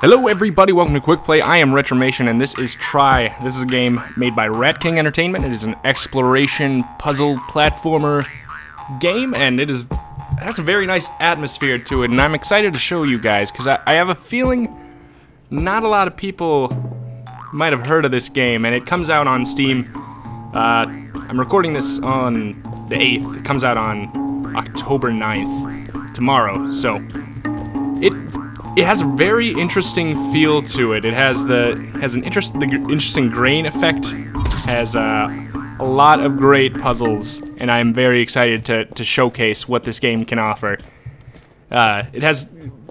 Hello everybody, welcome to Quickplay. I am Retromation and this is Try. This is a game made by Rat King Entertainment. It is an exploration puzzle platformer game and it has a very nice atmosphere to it, and I'm excited to show you guys because I have a feeling not a lot of people might have heard of this game, and it comes out on Steam. I'm recording this on the 8th. It comes out on October 9th, tomorrow, so it has a very interesting feel to it. It has the interesting grain effect, has a lot of great puzzles, and I'm very excited to showcase what this game can offer. It has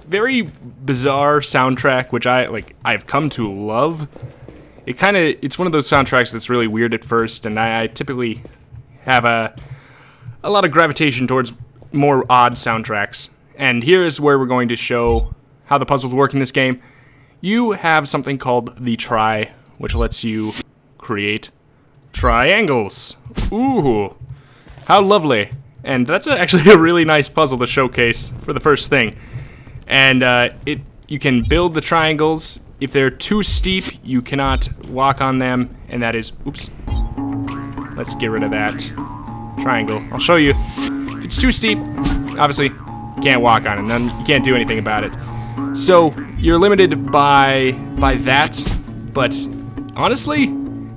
very bizarre soundtrack, which I've come to love. It's one of those soundtracks that's really weird at first, and I typically have a lot of gravitation towards more odd soundtracks. And here is where we're going to show how the puzzles work in this game. You have something called the Try, which lets you create triangles. Ooh, how lovely. And that's actually a really nice puzzle to showcase for the first thing. And you can build the triangles. If they're too steep, you cannot walk on them, and that is, oops. Let's get rid of that triangle. I'll show you. If it's too steep, obviously, you can't walk on it, and then you can't do anything about it. So, you're limited by that, but honestly,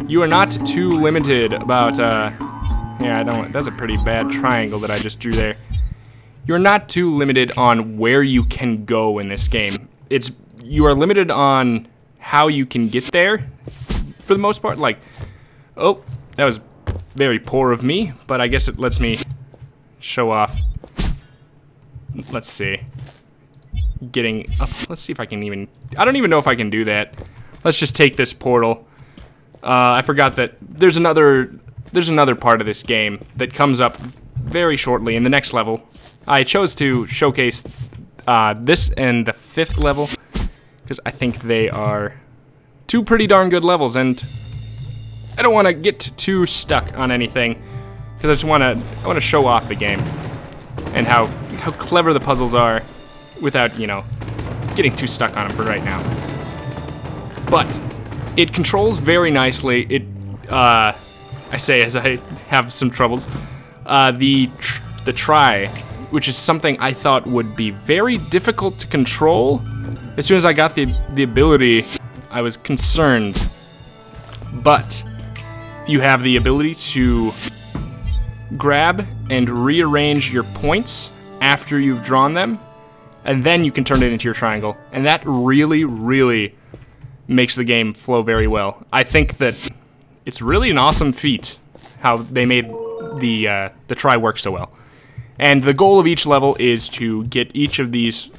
you are not too limited about, that's a pretty bad triangle that I just drew there. You're not too limited on where you can go in this game. You are limited on how you can get there, for the most part. Oh, that was very poor of me, but I guess it lets me show off. Let's see. Getting up. Let's see if I can even... I don't even know if I can do that. Let's just take this portal. I forgot that there's another part of this game that comes up very shortly in the next level. I chose to showcase this and the 5th level because I think they are two pretty darn good levels, and I don't want to get too stuck on anything because I want to show off the game and how clever the puzzles are without, getting too stuck on them for right now. But it controls very nicely. I say as I have some troubles. The Try, which is something I thought would be very difficult to control. As soon as I got the ability, I was concerned. But you have the ability to grab and rearrange your points after you've drawn them, and then you can turn it into your triangle. And that really, really makes the game flow very well. I think that it's really an awesome feat how they made the Try work so well. And the goal of each level is to get each of these.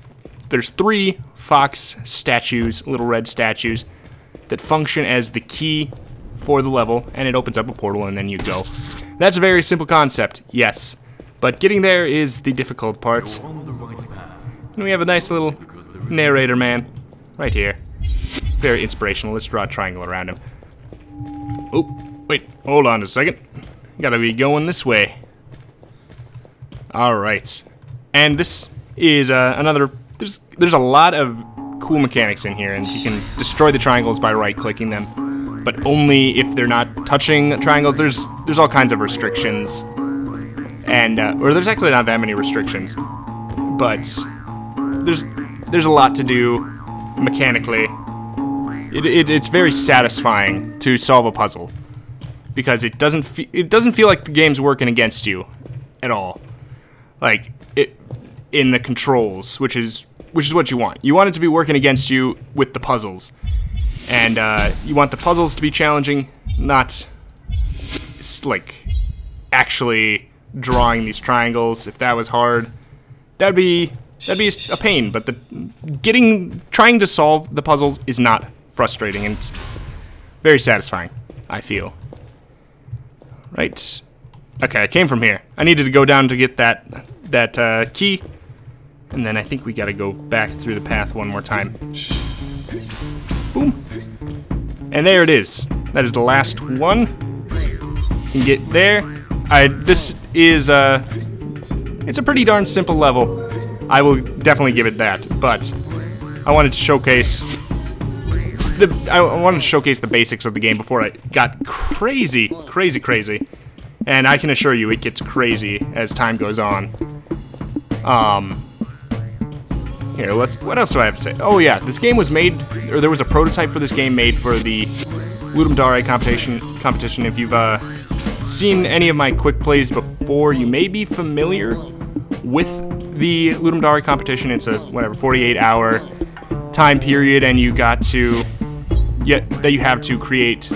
There's 3 fox statues, little red statues, that function as the key for the level, and it opens up a portal and then you go. That's a very simple concept, yes, but getting there is the difficult part. And we have a nice little narrator man right here. Very inspirational. Let's draw a triangle around him. Oh, wait, hold on a second. Gotta be going this way. Alright. And this is another... There's a lot of cool mechanics in here, and you can destroy the triangles by right-clicking them, but only if they're not touching triangles. There's all kinds of restrictions, and or there's actually not that many restrictions, but there's a lot to do mechanically. It's very satisfying to solve a puzzle because it doesn't feel like the game's working against you at all. In the controls, which is what you want. You want it to be working against you with the puzzles, and you want the puzzles to be challenging, not actually drawing these triangles. If that was hard, that'd be a pain. But trying to solve the puzzles is not frustrating, and it's very satisfying, I feel. Right. Okay, I came from here. I needed to go down to get that key, and then I think we gotta go back through the path one more time. Boom. And there it is. That is the last one. You can get there. This is it's a pretty darn simple level. I will definitely give it that, but I wanted to showcase the basics of the game before I got crazy. And I can assure you, it gets crazy as time goes on. Here, what else do I have to say? Oh yeah, this game was made, or there was a prototype for this game made for the Ludum Dare competition. If you've seen any of my quick plays before, you may be familiar with the Ludum Dare competition. It's a 48-hour time period, and you have to create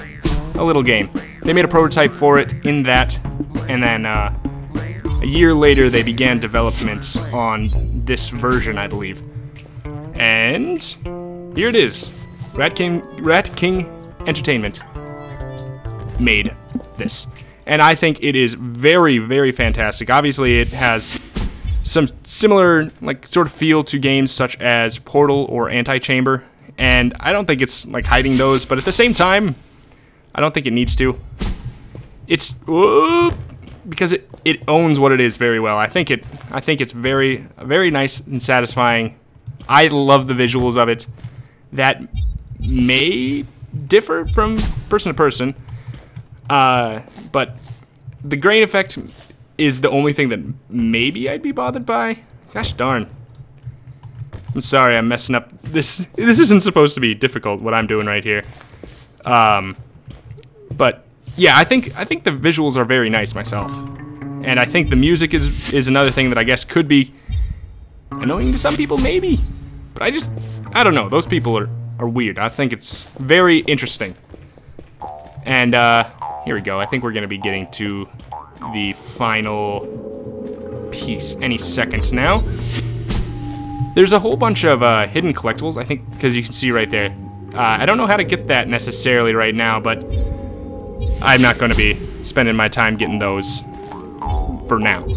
a little game. They made a prototype for it in that, and then a year later they began development on this version, I believe. And here it is. Rat King Entertainment made this. And I think it is very, very fantastic. Obviously it has some similar sort of feel to games such as Portal or Antichamber, and I don't think it's hiding those, but at the same time I don't think it needs to. It's because it owns what it is very well. I think it's very nice and satisfying. I love the visuals of it. That may differ from person to person, but the grain effect is the only thing that maybe I'd be bothered by. Gosh darn. I'm sorry, I'm messing up. This isn't supposed to be difficult, what I'm doing right here. But yeah, I think the visuals are very nice myself. And I think the music is another thing that I guess could be annoying to some people, maybe. But I don't know. Those people are weird. I think it's very interesting. And here we go. I think we're going to be getting to the final piece any second now. There's a whole bunch of hidden collectibles, I think, because you can see right there. I don't know how to get that necessarily right now, but I'm not going to be spending my time getting those for now.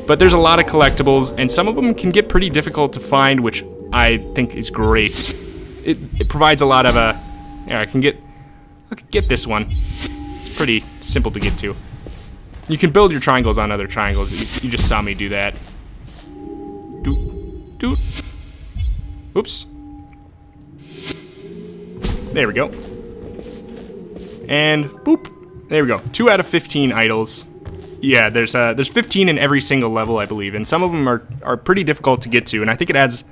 But there's a lot of collectibles, and some of them can get pretty difficult to find, which I think is great. It provides a lot of yeah, I can get this one. It's pretty simple to get to. You can build your triangles on other triangles. You just saw me do that. Doot. Oops. There we go. And boop. There we go. 2 out of 15 idols. Yeah, there's 15 in every single level, I believe, and some of them are pretty difficult to get to, and I think it adds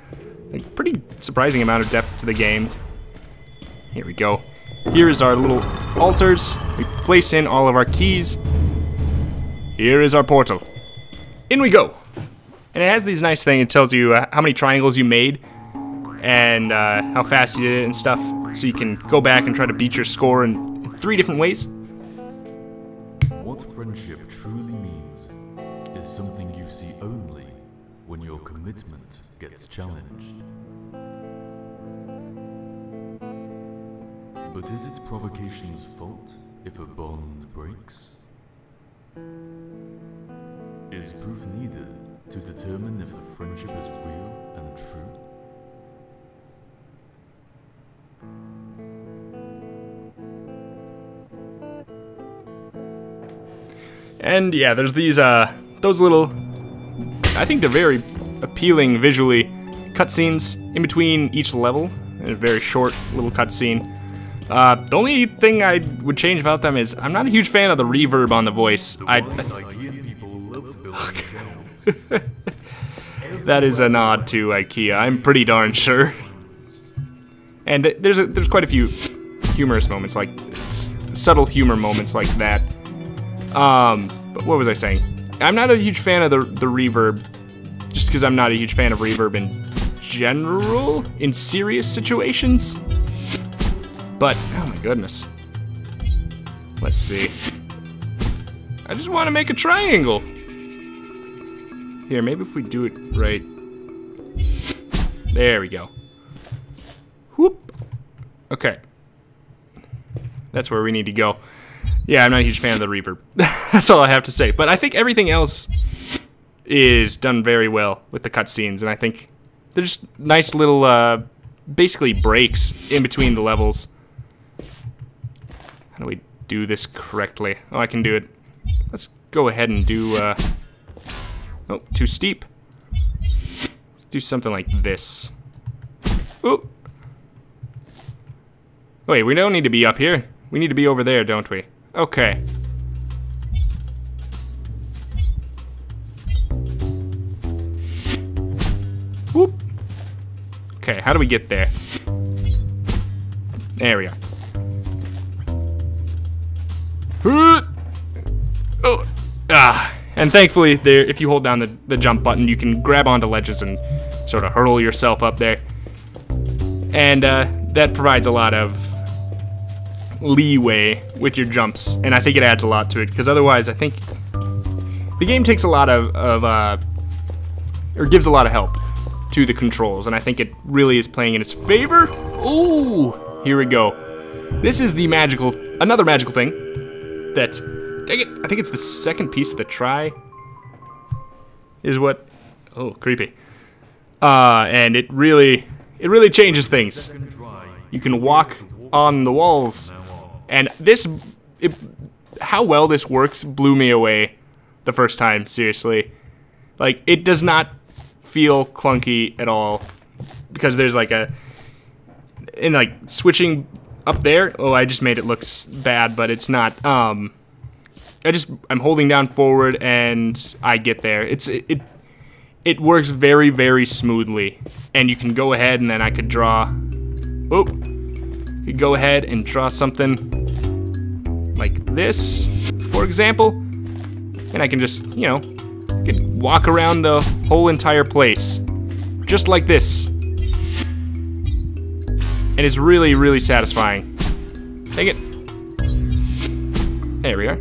a pretty surprising amount of depth to the game. Here we go. Here is our little altars. We place in all of our keys. Here is our portal. In we go. And it has these nice things. It tells you how many triangles you made and how fast you did it and stuff, so you can go back and try to beat your score in 3 different ways. What friendship truly means is something you see only when your commitment gets challenged. But is it provocation's fault if a bond breaks? Is proof needed to determine if the friendship is real and true? And yeah, there's these those little, I think they're very appealing visually, cutscenes in between each level. A very short little cutscene. The only thing I would change about them is I'm not a huge fan of the reverb on the voice. That is a nod to IKEA, I'm pretty darn sure. And there's quite a few humorous moments, like subtle humor moments like that. But what was I saying? I'm not a huge fan of the reverb, just because I'm not a huge fan of reverb in general, in serious situations. But, oh my goodness. Let's see. I just want to make a triangle. Here, maybe if we do it right. There we go. Whoop. Okay. That's where we need to go. Yeah, I'm not a huge fan of the reverb. That's all I have to say. But I think everything else is done very well with the cutscenes, and I think they're just nice little, basically breaks in between the levels. How do we do this correctly? Oh, I can do it. Let's go ahead and do, oh, too steep. Let's do something like this. Ooh. Wait, we don't need to be up here. We need to be over there, don't we? Okay. Whoop. Okay, how do we get there? There we are. Oh. Ah. And thankfully, there, if you hold down the jump button, you can grab onto ledges and sort of hurl yourself up there. And that provides a lot of leeway with your jumps, and I think it adds a lot to it, because otherwise I think the game takes a lot or gives a lot of help to the controls, and I think it really is playing in its favor. Ooh, here we go. This is the another magical thing that, dang it, I think it's the second piece of the try is what, oh, creepy. And it really changes things. You can walk on the walls, and how well this works blew me away the first time, seriously. Like, it does not feel clunky at all, because there's like switching up there, oh, I just made it look bad, but it's not. I'm holding down forward and I get there. It works very, very smoothly, and you can go ahead and then I could draw. Oh, you go ahead and draw something like this, for example, and I can just, you know, can walk around the whole entire place, just like this. And it's really, really satisfying. Take it. There we are.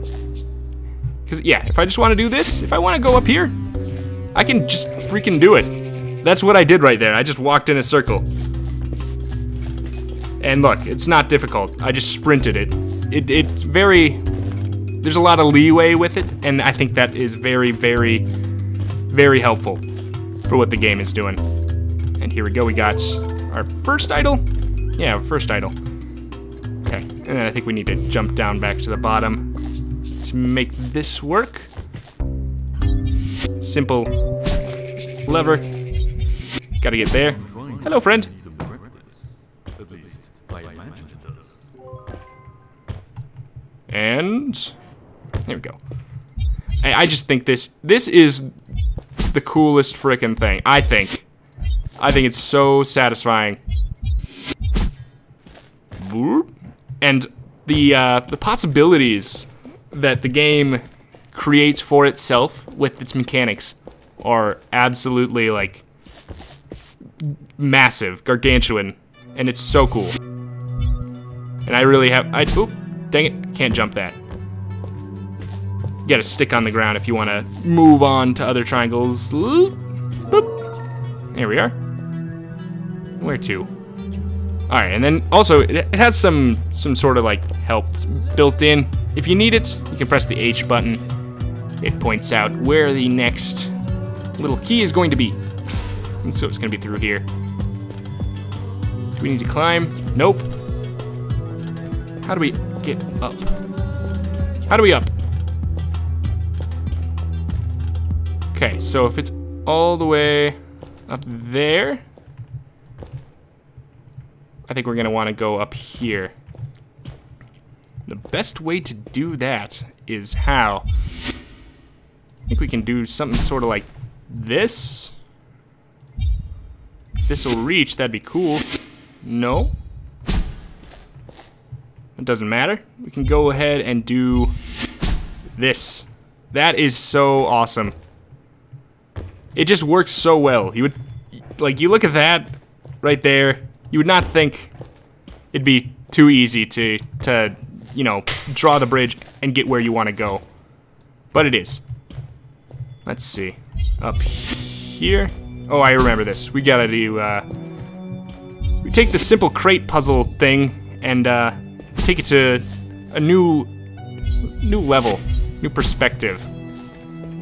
Because, yeah, if I just want to do this, if I want to go up here, I can just freaking do it. That's what I did right there. I just walked in a circle. And look, it's not difficult. I just sprinted it. It's very... There's a lot of leeway with it, and I think that is very, very, very helpful for what the game is doing. And here we go. We got our first idol. Yeah, our first idol. Okay, and then I think we need to jump down back to the bottom to make this work. Simple lever. Gotta get there. Hello, friend. And there we go. I just think this is the coolest frickin' thing. I think it's so satisfying. And the possibilities that the game creates for itself with its mechanics are absolutely, like, massive, gargantuan, and it's so cool. And I really have, oop, dang it, can't jump that. You gotta stick on the ground if you want to move on to other triangles. Boop. There we are. Where to? Alright, and then also, it has some sort of, like, help built in. If you need it, you can press the H button. It points out where the next little key is going to be. And so it's going to be through here. Do we need to climb? Nope. How do we get up? How do we up? Okay, so if it's all the way up there, I think we're going to want to go up here. The best way to do that is how? I think we can do something sort of like this. If this will reach, that'd be cool. No. It doesn't matter. We can go ahead and do this. That is so awesome. It just works so well. You would, like, you look at that right there, you would not think it'd be too easy to you know, draw the bridge and get where you want to go. But it is. Let's see. Up here. Oh, I remember this. We gotta do, we take the simple crate puzzle thing and, take it to a new level, new perspective.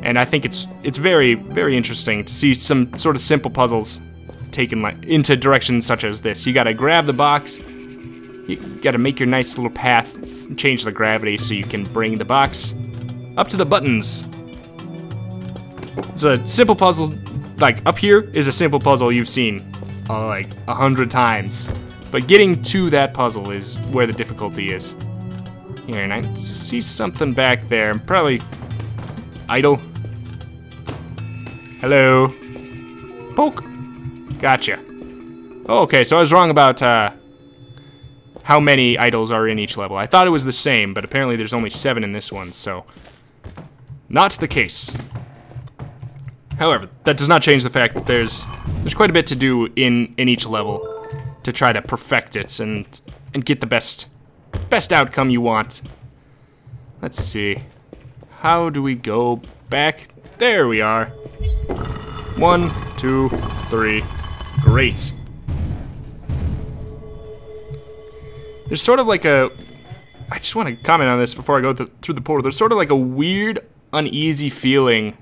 And I think it's very, very interesting to see some sort of simple puzzles taken into directions such as this. You gotta grab the box, you gotta make your nice little path, and change the gravity so you can bring the box up to the buttons. It's a simple puzzle, like up here is a simple puzzle you've seen like 100 times. But getting to that puzzle is where the difficulty is. Here, and I see something back there. Probably idle. Hello. Poke. Gotcha. Oh, okay, so I was wrong about how many idols are in each level. I thought it was the same, but apparently there's only 7 in this one, so not the case. However, that does not change the fact that there's quite a bit to do in each level to try to perfect it and get the best outcome you want. Let's see. How do we go back? There we are. 1, 2, 3. Great. There's sort of like a... I just want to comment on this before I go through the portal. There's sort of like a weird, uneasy feeling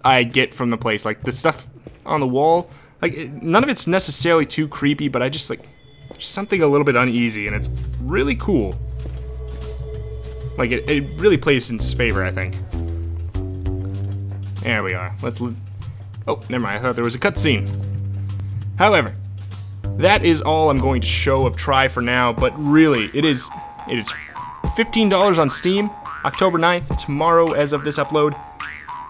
I get from the place. Like, the stuff on the wall, like, none of it's necessarily too creepy, but I just, like, just something a little bit uneasy, and it's really cool. Like, it really plays in its favor, I think. There we are. Let's... Oh, never mind. I thought there was a cutscene. However, that is all I'm going to show of Try for now, but really, it is $15 on Steam, October 9th, tomorrow as of this upload,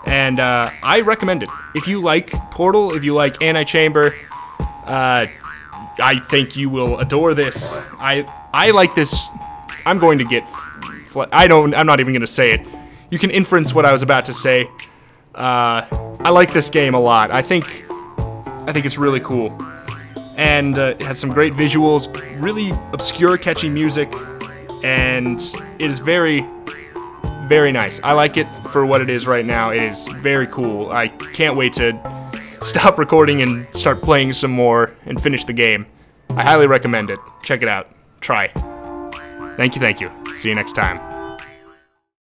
and I recommend it. If you like Portal, if you like Antichamber, I think you will adore this. I like this. I'm going to get... I'm not even going to say it. You can inference what I was about to say. I like this game a lot. I think it's really cool. And it has some great visuals, really obscure, catchy music, and it is very, very nice. I like it for what it is right now. It is very cool. I can't wait to stop recording and start playing some more and finish the game. I highly recommend it. Check it out. Try. Thank you, thank you. See you next time.